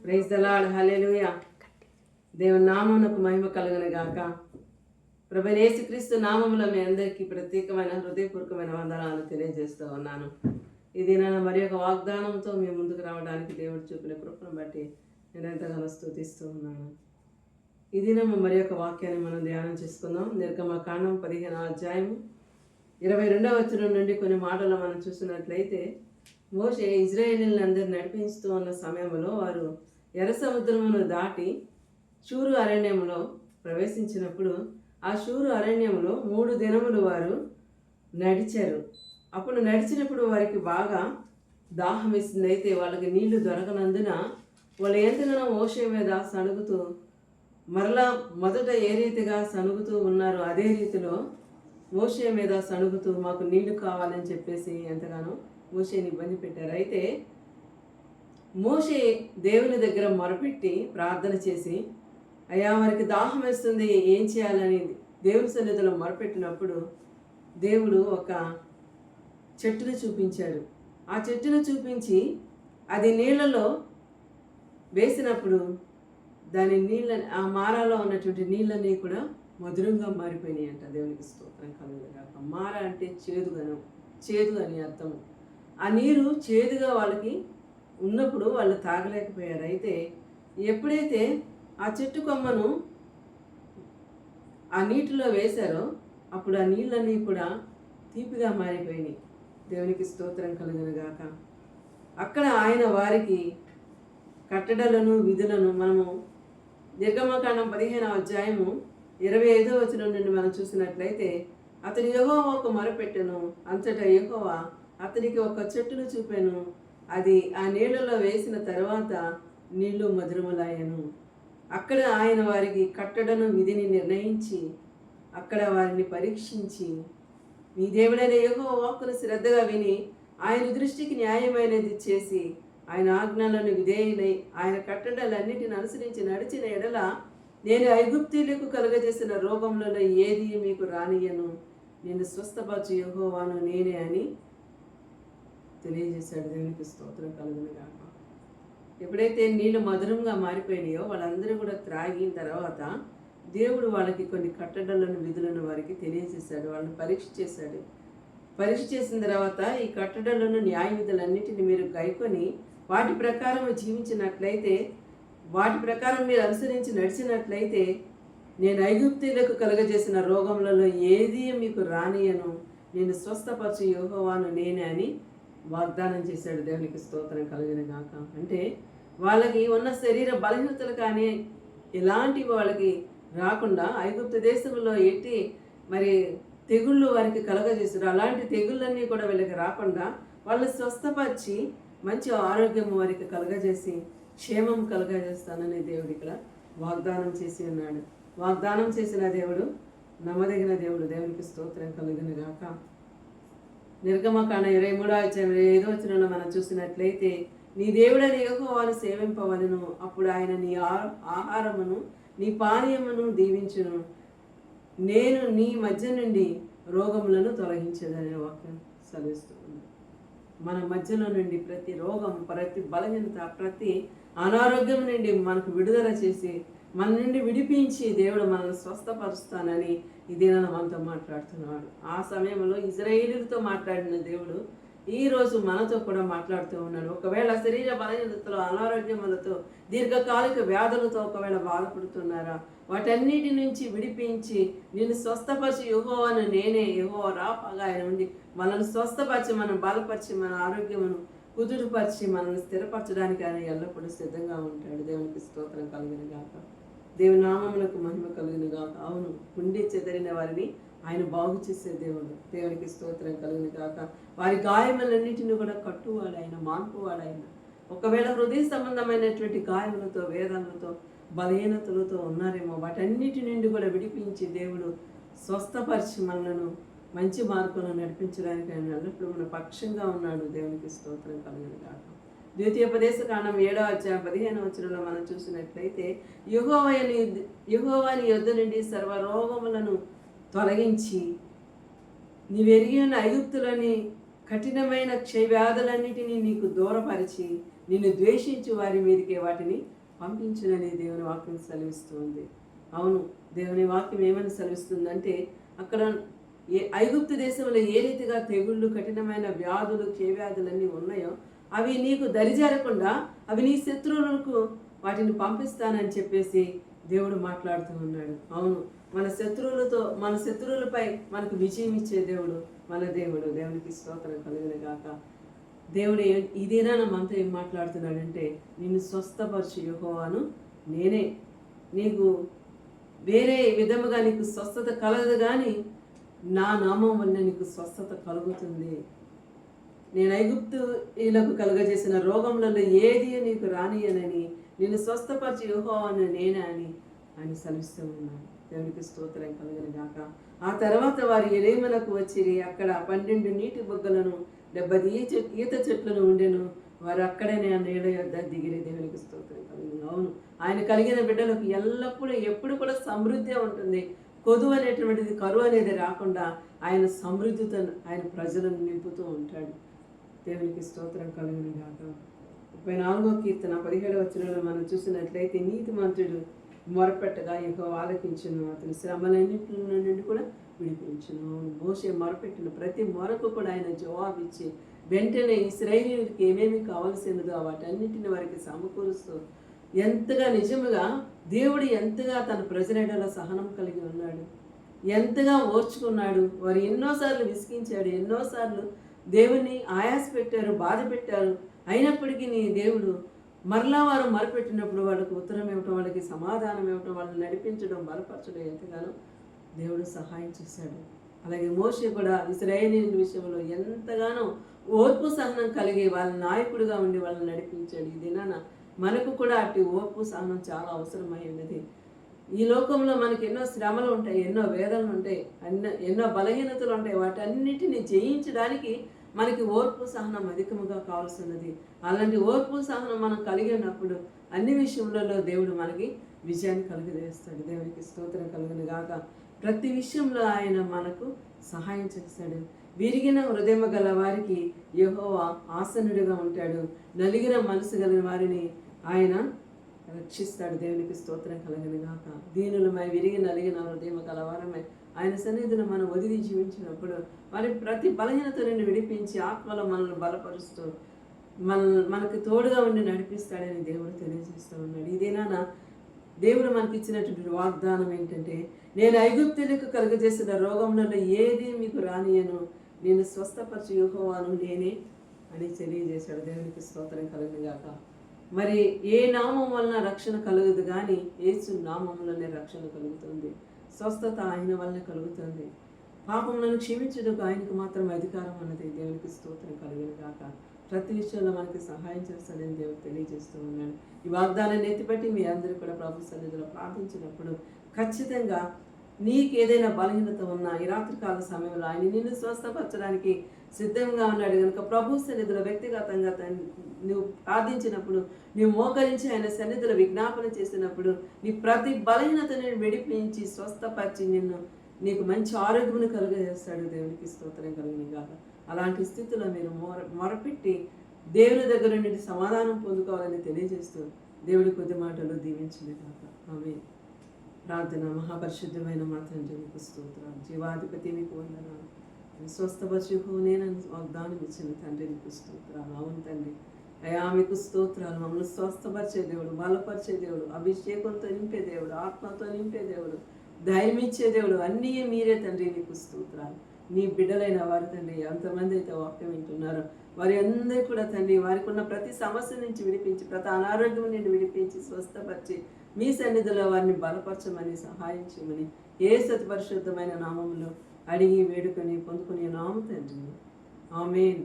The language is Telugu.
ప్రైజ్ ద లార్డ్, హల్లెలూయా. దేవుని నామమునకు మహిమ కలుగును గాక. ప్రభువైన యేసుక్రీస్తు నామములో మీ అందరికీ ప్రత్యేకమైన హృదయపూర్వకమైన వందనాలు తెలియజేస్తూ ఉన్నాను. ఇది నేను మరి ఒక వాగ్దానంతో మీ ముందుకు రావడానికి దేవుడు చూపిన కృపను బట్టి నేను ఎంతగానో స్తుతిస్తూ ఉన్నాను. ఈ దినం మరి ఒక వాక్యాన్ని మనం ధ్యానం చేసుకుందాం. నిర్గమకాండం 15వ అధ్యాయం 22వ వచనం నుండి కొన్ని మాటలు మనం చూసినట్లయితే, మోషే ఇజ్రాయేలీలందరినీ నడిపిస్తూ ఉన్న సమయంలో వారు ఎర్ర సముద్రమును దాటి షూరు అరణ్యంలో ప్రవేశించినప్పుడు ఆ షూరు అరణ్యంలో 3 దినములు వారు నడిచారు. అప్పుడు నడిచినప్పుడు వారికి బాగా దాహం వేసింది. అయితే వాళ్ళకి నీళ్లు దొరకనందున వాళ్ళు ఎంతగానో మోషే మీద సణుగుతూ, మరలా మొదట ఏ రీతిగా సణుగుతూ ఉన్నారో అదే రీతిలో మోషే మీద సణుగుతూ మాకు నీళ్లు కావాలని చెప్పేసి ఎంతగానో మోషేని ఇబ్బంది పెట్టారు. అయితే మోషే దేవుని దగ్గర మొరపెట్టి ప్రార్థన చేసి, అయ్యా వారికి దాహం వేస్తుంది, ఏం చేయాలని దేవుని సన్నిధిలో మొరపెట్టినప్పుడు దేవుడు ఒక చెట్టును చూపించాడు. ఆ చెట్టును చూపించి అది నీళ్ళలో వేసినప్పుడు దాని ఆ మారాలో ఉన్నటువంటి నీళ్ళన్నీ కూడా మధురంగా మారిపోయినాయి అంట. దేవునికి స్తోత్రం కలుగుగాక. మార అంటే చేదు అని అర్థం. ఆ నీరు చేదుగా వాళ్ళకి ఉన్నప్పుడు వాళ్ళు తాగలేకపోయారు. అయితే ఎప్పుడైతే ఆ చెట్టు కొమ్మను ఆ నీటిలో వేశారో అప్పుడు ఆ నీళ్ళన్నీ కూడా తీపిగా మారిపోయినాయి. దేవునికి స్తోత్రం కలుగునుగాక. అక్కడ ఆయన వారికి కట్టడలను విధులను మనము నిర్గమకాండం 15వ అధ్యాయము 25వ వచనం నుండి మనం చూసినట్లయితే, అతడు యెహోవాకు మొరపెట్టెను, అంతటా యెహోవా అతనికి ఒక చెట్టును చూపాను, అది ఆ నీళ్ళలో వేసిన తర్వాత నీళ్లు మధురములాయను. అక్కడ ఆయన వారికి కట్టడను విధిని నిర్ణయించి అక్కడ వారిని పరీక్షించి, మీ దేవుడైన యెహోవా వాక్కును శ్రద్ధగా విని ఆయన దృష్టికి న్యాయమైనది చేసి ఆయన ఆజ్ఞలను విధేయులై ఆయన కట్టడలన్నిటిని అనుసరించి నడిచిన ఎడల నేను ఐగుప్తీయులకు కలుగజేసిన రోగములలో ఏది మీకు రానియను, నేను స్వస్థపరచు యెహోవాను నేనే అని తెలియజేశాడు. దేవునికి స్తోత్రం కలుగునుగాక. ఎప్పుడైతే నీళ్ళు మధురంగా మారిపోయినాయో వాళ్ళందరూ కూడా త్రాగిన తర్వాత దేవుడు వాళ్ళకి కొన్ని కట్టడలను విధులను వారికి తెలియజేశాడు. వాళ్ళని పరీక్ష చేశాడు. పరీక్ష చేసిన తర్వాత ఈ కట్టడలను న్యాయ విధులన్నిటిని మీరు గైకొని వాటి ప్రకారం జీవించినట్లయితే, వాటి ప్రకారం మీరు అనుసరించి నడిచినట్లయితే నేను ఐగుప్తీయులకు కలుగజేసిన రోగములలో ఏది మీకు రానియను, నేను స్వస్థపరచు యెహోవాను నేనే అని వాగ్దానం చేశాడు. దేవునికి స్తోత్రం కలుగునుగాక. అంటే వాళ్ళకి ఉన్న శరీర బలహీనతలు కానీ ఎలాంటివి వాళ్ళకి రాకుండా ఐగుప్తు దేశంలో ఎట్టి మరి తెగుళ్ళు వారికి కలగజేశారు. అలాంటి తెగుళ్ళన్నీ కూడా వీళ్ళకి రాకుండా వాళ్ళు స్వస్థపరిచి మంచి ఆరోగ్యం వారికి కలగజేసి క్షేమం కలగజేస్తానని దేవుడు ఇక్కడ వాగ్దానం చేసి ఉన్నాడు. వాగ్దానం చేసిన దేవుడు నమ్మదగిన దేవుడు. దేవునికి స్తోత్రం కలుగునుగాక. నిర్గమకాండ 23వ అధ్యాయం 5వ వచనంలో మనం చూసినట్లయితే, నీ దేవుడైన యెహోవాను సేవింపవలెను, అప్పుడు ఆయన నీ ఆహారమును నీ పానీయమును దీవించును, నేను నీ మధ్య నుండి రోగములను తొలగించేదనే వాక్యం సెలవిస్తుంది. మన మధ్యలో నుండి ప్రతి రోగం, ప్రతి బలహీనత, ప్రతి అనారోగ్యం నుండి మనకు విడుదల చేసి మన నుండి విడిపించి దేవుడు మనల్ని స్వస్థపరుస్తానని ఈ దినాన మనతో మాట్లాడుతున్నాడు. ఆ సమయంలో ఇశ్రాయేలీయులతో మాట్లాడిన దేవుడు ఈరోజు మనతో కూడా మాట్లాడుతూ ఉన్నాడు. ఒకవేళ శరీర బలహీనతలో, అనారోగ్యములతో, దీర్ఘకాలిక వ్యాధులతో ఒకవేళ బాధపడుతున్నారా, వాటన్నిటి నుంచి విడిపించి నేను స్వస్థపరిచి యెహోవాను నేనే, యెహోవా రాఫాగా ఆయన ఉండి మనల్ని స్వస్థపరిచి, మనం బలపరిచి, మన ఆరోగ్యమును కుదురుపరిచి మనల్ని స్థిరపరచడానికి ఆయన ఎల్లప్పుడూ సిద్ధంగా ఉంటాడు. దేవునికి స్తోత్రం కలుగునుగాక. దేవుని నామమునకు మహిమ కలుగునుగాక. అవును, ఉండి చెదరిన వారిని ఆయన బాగు చేసే దేవుడు. దేవునికి స్తోత్రం కలుగునుగాక. వారి గాయములన్నిటిని కూడా కట్టువాడు ఆయన, మాన్పువాడు ఆయన. ఒకవేళ హృదయ సంబంధమైనటువంటి గాయములతో, వేదనలతో, బలహీనతలతో ఉన్నారేమో, వాటన్నిటి నుండి కూడా విడిపించి దేవుడు స్వస్థపరిచి మనలను మంచి మార్గంలో నడిపించడానికి ఆయన ఎల్లప్పుడూ మన పక్షంగా ఉన్నాడు. దేవునికి స్తోత్రం కలుగునుగాక. ద్వితీయోపదేశకాండం 7వ అధ్యాయం 15వ వచనంలో మనం చూసినట్లయితే, యెహోవాని యొద్ద నుండి సర్వరోగములను తొలగించి నీవెరిగి ఉన్న ఐగుప్తులని కఠినమైన క్షయవ్యాధులన్నిటినీ నీకు దూరపరిచి నిన్ను ద్వేషించు వారి మీదకే వాటిని పంపించునని దేవుని వాక్యం సెలవిస్తుంది. అవును, దేవుని వాక్యం ఏమని సెలవిస్తుందంటే, అక్కడ ఐగుప్తు దేశంలో ఏ రీతిగా తెగుళ్ళు, కఠినమైన వ్యాధులు, క్షయవ్యాధులన్నీ ఉన్నాయో అవి నీకు దరిజారకుండా అవి నీ శత్రువులకు వాటిని పంపిస్తానని చెప్పేసి దేవుడు మాట్లాడుతూ ఉన్నాడు. అవును, మన శత్రువులపై మనకు విజయం ఇచ్చే దేవుడు మన దేవుడు. దేవునికి స్తోత్రం కలుగును గాక. దేవుడు ఇదేనా మనతో ఏం మాట్లాడుతున్నాడంటే, నిన్ను స్వస్థపరచు యెహోవాను నేనే. నీకు వేరే విధముగా నీకు స్వస్థత కలగదు, కానీ నా నామం వల్ల నీకు స్వస్థత కలుగుతుంది. నేను ఐగుప్తులకు కలుగజేసిన రోగములలో ఏది నీకు రానియనని నిన్ను స్వస్థపరిచి యెహోవాను నేనే అని ఆయన సెలవిస్తూ ఉన్నాడు. దేవునికి స్తోత్రం కలుగును గాక. ఆ తర్వాత వారు ఎరేమునకు వచ్చిరి. అక్కడ 12 నీటి బుగ్గలను 70 ఈత చెట్లను ఉండెను. వారు అక్కడనే ఆ నీళ్ళ యొద్ద దిగిరి. దేవునికి స్తోత్రం కలుగును. అవును, ఆయన కలిగిన బిడ్డలకు ఎల్లప్పుడూ ఎప్పుడు కూడా సమృద్ధి ఉంటుంది. కొదువు అనేటువంటిది, కరువు అనేది రాకుండా ఆయన సమృద్ధితో ఆయన ప్రజలను నింపుతూ ఉంటాడు. దేవునికి స్తోత్రం కలుగును గాక. 34వ కీర్తన 17వ వచనంలో మనం చూసినట్లయితే, నీతిమంతుడు మొరపెట్టగా యెహోవా ఆలకించును, అతని శ్రమలన్నింటి నుండి కూడా విడిపించును. మోషే మొరపెట్టిన ప్రతి మొరకు కూడా ఆయన జవాబిచ్చి వెంటనే ఇశ్రాయేలీయులకు ఏమేమి కావలసినదో వాటన్నింటిని వారికి సమకూరుస్తూ ఎంతగా నిజముగా దేవుడు ఎంతగా తన ప్రజల ఎడల సహనం కలిగి ఉన్నాడు, ఎంతగా ఓర్చుకున్నాడు. వారు ఎన్నోసార్లు విసిగించాడు, ఎన్నోసార్లు దేవుని ఆయాస పెట్టారు, బాధ పెట్టారు. అయినప్పటికీ నీ దేవుడు మరలా వారు మొరపెట్టినప్పుడు వాళ్ళకు ఉత్తరం ఇవ్వటం, వాళ్ళకి సమాధానం ఇవ్వటం, వాళ్ళని నడిపించడం, బలపరచడం ఎంతగానో దేవుడు సహాయం చేశాడు. అలాగే మోషే కూడా ఇశ్రాయేలీయుల విషయంలో ఎంతగానో ఓర్పు సహనం కలిగి వాళ్ళ నాయకుడిగా ఉండి వాళ్ళని నడిపించాడు. ఈ దినాన మనకు కూడా అట్టి ఓర్పు సహనం చాలా అవసరమై ఉన్నది. ఈ లోకంలో మనకి ఎన్నో శ్రమలు ఉంటాయి, ఎన్నో వేదనలు ఉంటాయి, ఎన్నో బలహీనతలు ఉంటాయి. వాటన్నిటిని జయించడానికి మనకి ఓర్పు సహనం అధికముగా కావాల్సినది. అలాంటి ఓర్పు సహనం మనం కలిగినప్పుడు అన్ని విషయంలో దేవుడు మనకి విజయాన్ని కలుగజేస్తాడు. దేవునికి స్తోత్రం కలుగును గాక. ప్రతి విషయంలో ఆయన మనకు సహాయం చేస్తాడు. విరిగిన హృదయం గల వారికి యెహోవా ఆసనుడిగా ఉంటాడు. నలిగిన మనసు గల వారిని ఆయన రక్షిస్తాడు. దేవునికి స్తోత్రం కలుగును గాక. దీనులమై విరిగి నలిగిన హృదయం గలవారమై ఆయన సన్నిధిని మనం ఒదిగి జీవించినప్పుడు వారి ప్రతి బలహీనత నుండి విడిపించి ఆత్మలో మనల్ని బలపరుస్తూ మనకు తోడుగా ఉండి నడిపిస్తాడని దేవుడు తెలియజేస్తూ ఉన్నాడు. ఇదేనా దేవుడు మనకి ఇచ్చినటువంటి వాగ్దానం ఏంటంటే, నేను ఐగుప్తులకు కలుగజేసిన రోగములలో ఏది మీకు రానియను, నేను స్వస్థపరచు యెహోవాను నేనే అని తెలియజేశాడు. దేవునికి స్తోత్రం కలుగును గాక. మరి ఏ నామం వలన రక్షణ కలుగుదు, కానీ యేసు నామములోనే రక్షణ కలుగుతుంది. స్వస్థత ఆయన వలన కలుగుతుంది. పాపములను క్షమించుటకు ఆయనకు మాత్రం అధికారం అన్నది. దేవునికి స్తోత్రం కలుగును గాక. ప్రతి విషయంలో మనకి సహాయం చేస్తాడని దేవుడు తెలియజేస్తూ ఉన్నాడు. ఈ వాగ్దానాన్ని ఎత్తిపెట్టి మీ అందరూ కూడా ప్రభు సన్నిధిలో ప్రార్థించినప్పుడు ఖచ్చితంగా నీకు ఏదైనా బలహీనత ఉన్నా ఈ రాత్రికాల సమయంలో ఆయన నిన్ను స్వస్థపరచడానికి సిద్ధంగా ఉన్నాడు కనుక ప్రభు సన్నిధిలో వ్యక్తిగతంగా నువ్వు ప్రార్థించినప్పుడు, నువ్వు మోకరించి ఆయన సన్నిధిలో విజ్ఞాపన చేసినప్పుడు నీ ప్రతి బలహీనతను విడిపించి స్వస్థపరిచి నీకు మంచి ఆరోగ్యమును కలుగజేస్తాడు. దేవునికి స్తోత్రం కలుగును గాక. అలాంటి స్థితిలో మీరు మొరపెట్టి దేవుని దగ్గర నుండి సమాధానం పొందుకోవాలని తెలియజేస్తూ దేవుడి కొద్ది మాటలు దీవించింది కాక. ఆమేన్. ప్రార్థన. మహాపరిశుద్ధమైన మా తండ్రి, మీకు స్తోత్రాలు. జీవాధిపతి మీకు వందనాలు. స్వస్థపరచుకో నేను వాగ్దానం ఇచ్చిన తండ్రి, మీకు స్తోత్రాలు. అవును తండ్రి, అయా మీకు స్తోత్రాలు. మమ్మల్ని స్వస్థపరిచే దేవుడు, బలపరిచే దేవుడు, అభిషేకంతో నింపే దేవుడు, ఆత్మతో నింపే దేవుడు, ధైర్యం ఇచ్చే దేవుడు, అన్నీ మీరే తండ్రి, మీకు స్తోత్రాలు. నీ బిడ్డలైన వారు తండ్రి ఎంతమంది అయితే వాక్యం వింటున్నారో వారి అందరూ కూడా తండ్రి వారికి ఉన్న ప్రతి సమస్య నుంచి విడిపించి, ప్రతి అనారోగ్యం నుండి విడిపించి, స్వస్థపరిచి మీ సన్నిధిలో వారిని బలపరచమని, సహాయం చేయమని యేసు పరిశుద్ధమైన నామములో అడిగి వేడుకొని పొందుకునే నామం తండ్రి. ఆమేన్.